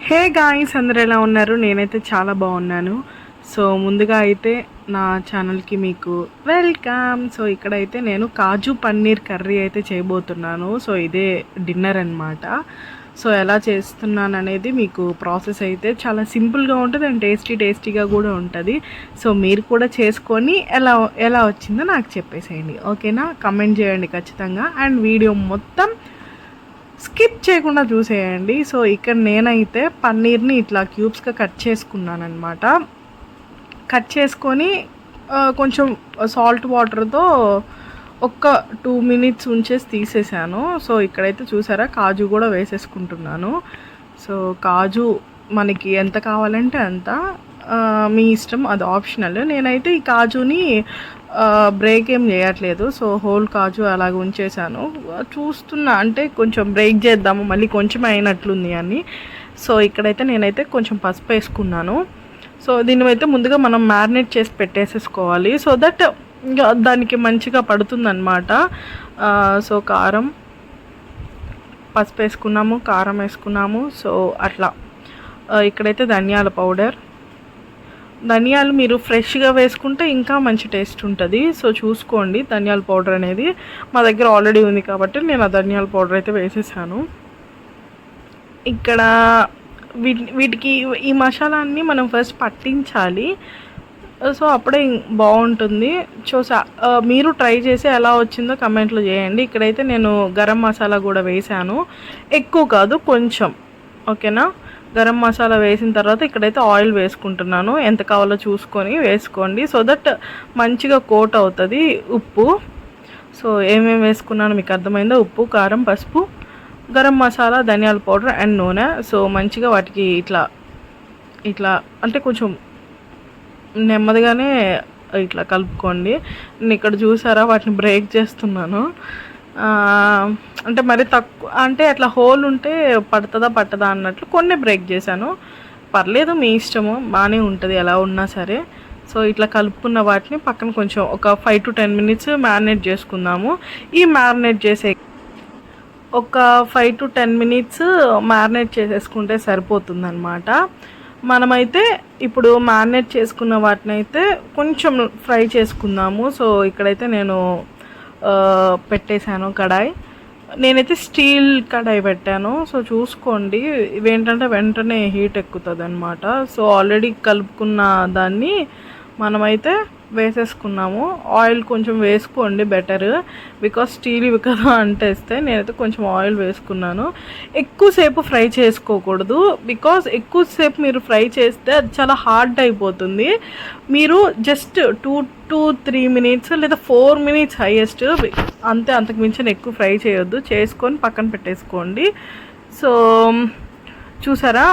Hey guys, అందరు ఎలా ఉన్నారు? నేనైతే చాలా బాగున్నాను. సో ముందుగా అయితే నా ఛానల్కి మీకు వెల్కమ్. సో ఇక్కడైతే నేను కాజు పన్నీర్ కర్రీ అయితే చేయబోతున్నాను. సో ఇదే డిన్నర్ అనమాట. సో ఎలా చేస్తున్నాను అనేది మీకు ప్రాసెస్ అయితే చాలా సింపుల్గా ఉంటుంది అండ్ టేస్టీగా కూడా ఉంటుంది. సో మీరు కూడా చేసుకొని ఎలా ఎలా వచ్చిందో నాకు చెప్పేసేయండి, ఓకేనా? కమెంట్ చేయండి ఖచ్చితంగా. అండ్ వీడియో మొత్తం స్కిప్ చేయకుండా చూసేయండి. సో ఇక్కడ నేనైతే పన్నీర్ని ఇట్లా క్యూబ్స్గా కట్ చేసుకున్నాను అనమాట. కట్ చేసుకొని కొంచెం సాల్ట్ వాటర్తో ఒక 2 minutes ఉంచేసి తీసేసాను. సో ఇక్కడైతే చూసారా, కాజు కూడా వేసేసుకుంటున్నాను. సో కాజు మనకి ఎంత కావాలంటే అంత, మీ ఇష్టం, అది ఆప్షనల్. నేనైతే ఈ కాజుని బ్రేక్ ఏం చేయట్లేదు. సో హోల్ కాజు అలాగ ఉంచేసాను. చూస్తున్నా, అంటే కొంచెం బ్రేక్ చేద్దాము, మళ్ళీ కొంచెం అయినట్లుంది అని. సో ఇక్కడైతే నేనైతే కొంచెం పసుపు వేసుకున్నాను. సో దీన్ని అయితే ముందుగా మనం మ్యారినేట్ చేసి పెట్టేసేసుకోవాలి, సో దట్ దానికి మంచిగా పడుతుందన్నమాట. సో కారం, పసుపు వేసుకున్నాము, కారం వేసుకున్నాము. సో అట్లా ఇక్కడైతే ధనియాల పౌడర్, ధనియాలు మీరు ఫ్రెష్గా వేసుకుంటే ఇంకా మంచి టేస్ట్ ఉంటుంది. సో చూసుకోండి, ధనియాల పౌడర్ అనేది మా దగ్గర ఆల్రెడీ ఉంది కాబట్టి నేను ఆ ధనియాల పౌడర్ అయితే వేసేసాను. ఇక్కడ వీటికి ఈ మసాలాన్ని మనం ఫస్ట్ పట్టించాలి. సో అప్పుడే బాగుంటుంది. మీరు ట్రై చేసి ఎలా వచ్చిందో కమెంట్లో చేయండి. ఇక్కడైతే నేను గరం మసాలా కూడా వేసాను, ఎక్కువ కాదు, కొంచెం, ఓకేనా? గరం మసాలా వేసిన తర్వాత ఇక్కడైతే ఆయిల్ వేసుకుంటున్నాను. ఎంత కావాలో చూసుకొని వేసుకోండి, సో దట్ మంచిగా కోట్ అవుతుంది. ఉప్పు, సో ఏమేమి వేసుకున్నాను మీకు అర్థమైందో, ఉప్పు, కారం, పసుపు, గరం మసాలా, ధనియాల పౌడర్ అండ్ నూనె. సో మంచిగా వాటికి ఇట్లా ఇట్లా అంటే కొంచెం నెమ్మదిగానే ఇట్లా కలుపుకోండి. నేను ఇక్కడ చూసారా, వాటిని బ్రేక్ చేస్తున్నాను. అంటే మరి తక్కువ, అంటే అట్లా హోల్ ఉంటే పట్టదా అన్నట్లు కొన్ని బ్రేక్ చేశాను. పర్లేదు, మీ ఇష్టము, బాగానే ఉంటుంది ఎలా ఉన్నా సరే. సో ఇట్లా కలుపుకున్న వాటిని పక్కన కొంచెం ఒక 5 to 10 minutes మ్యారినేట్ చేసుకుందాము. ఈ మ్యారినేట్ చేసే ఒక 5 to 10 minutes మ్యారినేట్ చేసేసుకుంటే సరిపోతుందన్నమాట. మనమైతే ఇప్పుడు మ్యారినేట్ చేసుకున్న వాటిని అయితే కొంచెం ఫ్రై చేసుకుందాము. సో ఇక్కడైతే నేను పెట్టేశాను కడాయి. నేనైతే స్టీల్ కడాయి పెట్టాను. సో చూసుకోండి, ఇవేంటంటే వెంటనే హీట్ ఎక్కుతుంది అనమాట. సో ఆల్రెడీ కలుపుకున్న దాన్ని మనమైతే వేసేసుకున్నాము. ఆయిల్ కొంచెం వేసుకోండి, బెటర్, బికాస్ స్టీల్ ఇవి కదా అంటేస్తే. నేనైతే కొంచెం ఆయిల్ వేసుకున్నాను. ఎక్కువసేపు ఫ్రై చేసుకోకూడదు, బికాస్ ఎక్కువసేపు మీరు ఫ్రై చేస్తే అది చాలా హార్డ్ అయిపోతుంది. మీరు జస్ట్ 2 to 3 minutes లేదా 4 minutes హైయెస్ట్, అంతే, అంతకు మించిన ఎక్కువ ఫ్రై చేయొద్దు. చేసుకొని పక్కన పెట్టేసుకోండి. సో చూసారా,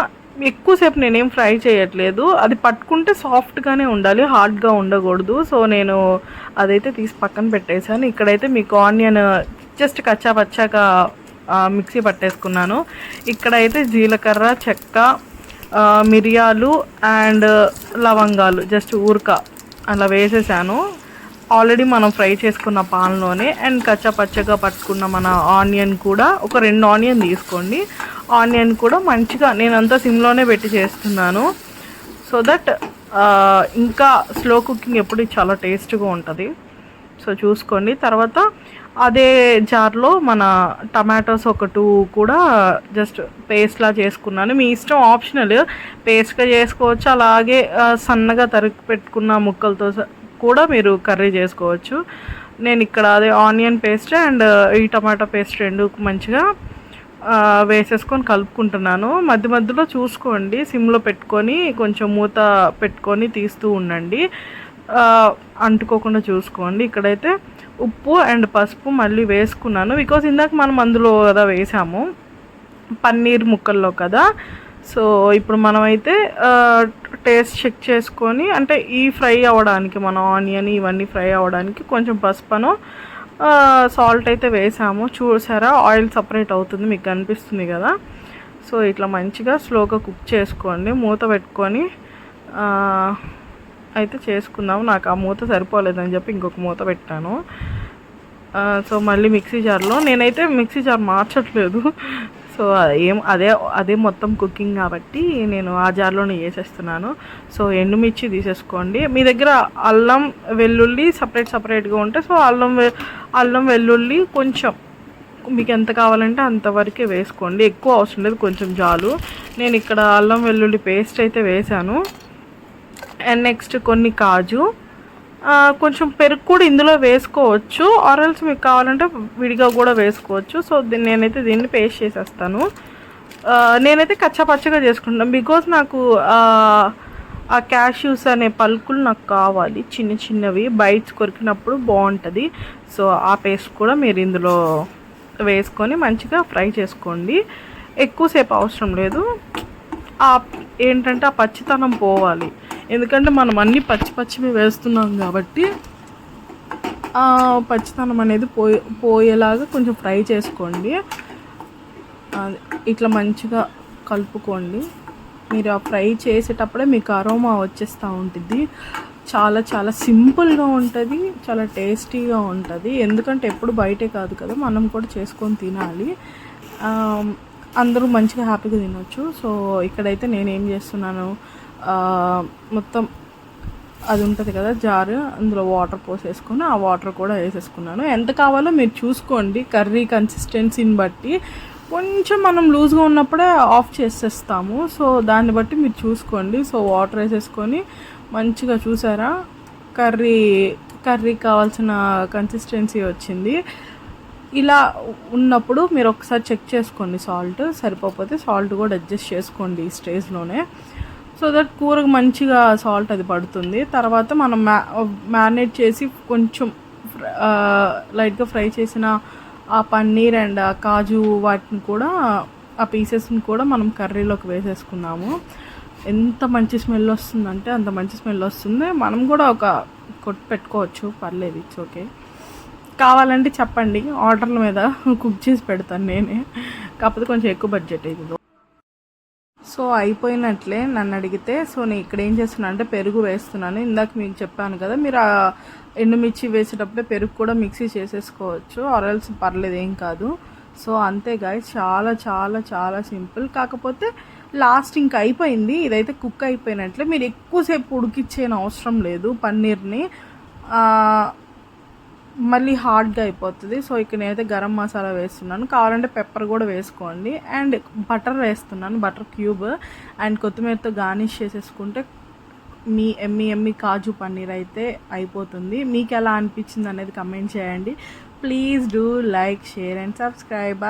ఎక్కువసేపు నేనేం ఫ్రై చేయట్లేదు. అది పట్టుకుంటే సాఫ్ట్గానే ఉండాలి, హార్డ్గా ఉండకూడదు. సో నేను అదైతే తీసి పక్కన పెట్టేశాను. ఇక్కడైతే మీకు ఆనియన్ జస్ట్ కచ్చా పచ్చాగా మిక్సీ పట్టేసుకున్నాను. ఇక్కడైతే జీలకర్ర, చెక్క, మిరియాలు అండ్ లవంగాలు జస్ట్ ఊరక అలా వేసేసాను. ఆల్రెడీ మనం ఫ్రై చేసుకున్న పాన్లోనే. అండ్ కచ్చా పచ్చగా పట్టుకున్న మన ఆనియన్ కూడా, ఒక 2 ఆనియన్ తీసుకోండి. ఆనియన్ కూడా మంచిగా, నేనంతా సిమ్లోనే పెట్టి చేస్తున్నాను, సో దట్ ఇంకా స్లో కుకింగ్ ఎప్పుడు చాలా టేస్ట్గా ఉంటుంది. సో చూసుకోండి. తర్వాత అదే జార్లో మన టమాటోస్ ఒక 2 కూడా జస్ట్ పేస్ట్లా చేసుకున్నాను. మీ ఇష్టం, ఆప్షనల్, పేస్ట్గా చేసుకోవచ్చు, అలాగే సన్నగా తరిగి పెట్టుకున్న ముక్కలతో కూడా మీరు కర్రీ చేసుకోవచ్చు. నేను ఇక్కడ అదే ఆనియన్ పేస్ట్ అండ్ ఈ టమాటో పేస్ట్ 2 మంచిగా వేసేసుకొని కలుపుకుంటున్నాను. మధ్య మధ్యలో చూసుకోండి, సిమ్లో పెట్టుకొని కొంచెం మూత పెట్టుకొని తీస్తూ ఉండండి, అంటుకోకుండా చూసుకోండి. ఇక్కడైతే ఉప్పు అండ్ పసుపు మళ్ళీ వేసుకున్నాను, బికాజ్ ఇందాక మనం అందులో కదా వేసాము పన్నీర్ ముక్కల్లో కదా. సో ఇప్పుడు మనమైతే టేస్ట్ చెక్ చేసుకొని, అంటే ఈ ఫ్రై అవ్వడానికి, మన ఆనియన్ ఇవన్నీ ఫ్రై అవ్వడానికి కొంచెం పసుపును సాల్ట్ అయితే వేసాము. చూసారా, ఆయిల్ సపరేట్ అవుతుంది, మీకు కనిపిస్తుంది కదా. సో ఇట్లా మంచిగా స్లోగా కుక్ చేసుకోండి, మూత పెట్టుకొని అయితే చేసుకుందాము. నాకు ఆ మూత సరిపోలేదని చెప్పి ఇంకొక మూత పెట్టాను. సో మళ్ళీ మిక్సీ జార్లో, నేనైతే మిక్సీ జార్ మార్చట్లేదు, సో అదే అదే మొత్తం కుకింగ్ కాబట్టి నేను ఆ జార్లోనే వేసేస్తున్నాను. సో ఎండుమిర్చి తీసేసుకోండి. మీ దగ్గర అల్లం వెల్లుల్లి సపరేట్గా ఉంటే సో అల్లం వెల్లుల్లి కొంచెం మీకు ఎంత కావాలంటే అంతవరకే వేసుకోండి, ఎక్కువ అవసరం లేదు, కొంచెం చాలు. నేను ఇక్కడ అల్లం వెల్లుల్లి పేస్ట్ అయితే వేసాను. అండ్ నెక్స్ట్ కొన్ని కాజు, కొంచెం పెరుగు కూడా ఇందులో వేసుకోవచ్చు, ఆరల్స్ మీకు కావాలంటే విడిగా కూడా వేసుకోవచ్చు. సో నేనైతే దీన్ని పేస్ట్ చేసేస్తాను. నేనైతే కచ్చాపచ్చగా చేసుకుంటాను, బికాజ్ నాకు ఆ క్యాష్యూస్ అనే పలుకులు నాకు కావాలి, చిన్న చిన్నవి బైట్స్ కొరికినప్పుడు బాగుంటుంది. సో ఆ పేస్ట్ కూడా మీరు ఇందులో వేసుకొని మంచిగా ఫ్రై చేసుకోండి. ఎక్కువసేపు అవసరం లేదు, ఏంటంటే ఆ పచ్చితనం పోవాలి, ఎందుకంటే మనం అన్నీ పచ్చివి వేస్తున్నాం కాబట్టి ఆ పచ్చితనం అనేది పోయేలాగా కొంచెం ఫ్రై చేసుకోండి. ఇట్లా మంచిగా కలుపుకోండి. మీరు ఆ ఫ్రై చేసేటప్పుడే మీకు అరోమా వచ్చేస్తూ ఉంటుంది. చాలా చాలా సింపుల్గా ఉంటుంది, చాలా టేస్టీగా ఉంటుంది. ఎందుకంటే ఎప్పుడు బయటే కాదు కదా, మనం కూడా చేసుకొని తినాలి, అందరూ మంచిగా హ్యాపీగా తినొచ్చు. సో ఇక్కడైతే నేనేం చేస్తున్నాను, మొత్తం అది ఉంటుంది కదా జారు, అందులో వాటర్ పోసేసుకొని ఆ వాటర్ కూడా వేసేసుకున్నాను. ఎంత కావాలో మీరు చూసుకోండి, కర్రీ కన్సిస్టెన్సీని బట్టి. కొంచెం మనం లూజ్గా ఉన్నప్పుడే ఆఫ్ చేసేస్తాము, సో దాన్ని బట్టి మీరు చూసుకోండి. సో వాటర్ వేసేసుకొని మంచిగా చూసారా, కర్రీ కావాల్సిన కన్సిస్టెన్సీ వచ్చింది. ఇలా ఉన్నప్పుడు మీరు ఒకసారి చెక్ చేసుకోండి, సాల్ట్ సరిపోతే సాల్ట్ కూడా అడ్జస్ట్ చేసుకోండి ఈ స్టేజ్లోనే, సో దట్ కూరకు మంచిగా సాల్ట్ అది పడుతుంది. తర్వాత మనం మ్యారినేట్ చేసి కొంచెం లైట్గా ఫ్రై చేసిన ఆ పన్నీర్ అండ్ ఆ కాజు వాటిని కూడా, ఆ పీసెస్ని కూడా మనం కర్రీలోకి వేసేసుకున్నాము. ఎంత మంచి స్మెల్ వస్తుందంటే అంత మంచి స్మెల్ వస్తుంది. మనం కూడా ఒక కొట్టు పెట్టుకోవచ్చు, పర్లేదు, ఇట్స్ ఓకే. కావాలంటే చెప్పండి, ఆర్డర్ల మీద కుక్ చేసి పెడతాను నేనే, కాకపోతే కొంచెం ఎక్కువ బడ్జెట్ ఇది. సో అయిపోయినట్లే నన్ను అడిగితే. సో నేను ఇక్కడ ఏం చేస్తున్నాను అంటే పెరుగు వేస్తున్నాను. ఇందాక మీకు చెప్పాను కదా, మీరు ఆ ఎండుమిర్చి వేసేటప్పుడే పెరుగు కూడా మిక్సీ చేసేసుకోవచ్చు, ఆరల్స్ పర్లేదు, ఏం కాదు. సో అంతే గాయ్స్, చాలా చాలా చాలా సింపుల్. కాకపోతే లాస్ట్ ఇంక అయిపోయింది, ఇదైతే కుక్ అయిపోయినట్లే. మీరు ఎక్కువసేపు ఉడికిచ్చేన అవసరం లేదు పన్నీర్ని, మళ్ళీ హార్డ్గా అయిపోతుంది. సో ఇక్కడ నేనైతే గరం మసాలా వేస్తున్నాను, కావాలంటే పెప్పర్ కూడా వేసుకోండి. అండ్ బటర్ వేస్తున్నాను, బటర్ క్యూబ్, అండ్ కొత్తిమీరతో గార్నిష్ చేసేసుకుంటే మీ ఎమ్మి కాజు పన్నీర్ అయితే అయిపోతుంది. మీకు ఎలా అనిపించింది అనేది కమెంట్ చేయండి. Please do like, share and subscribe.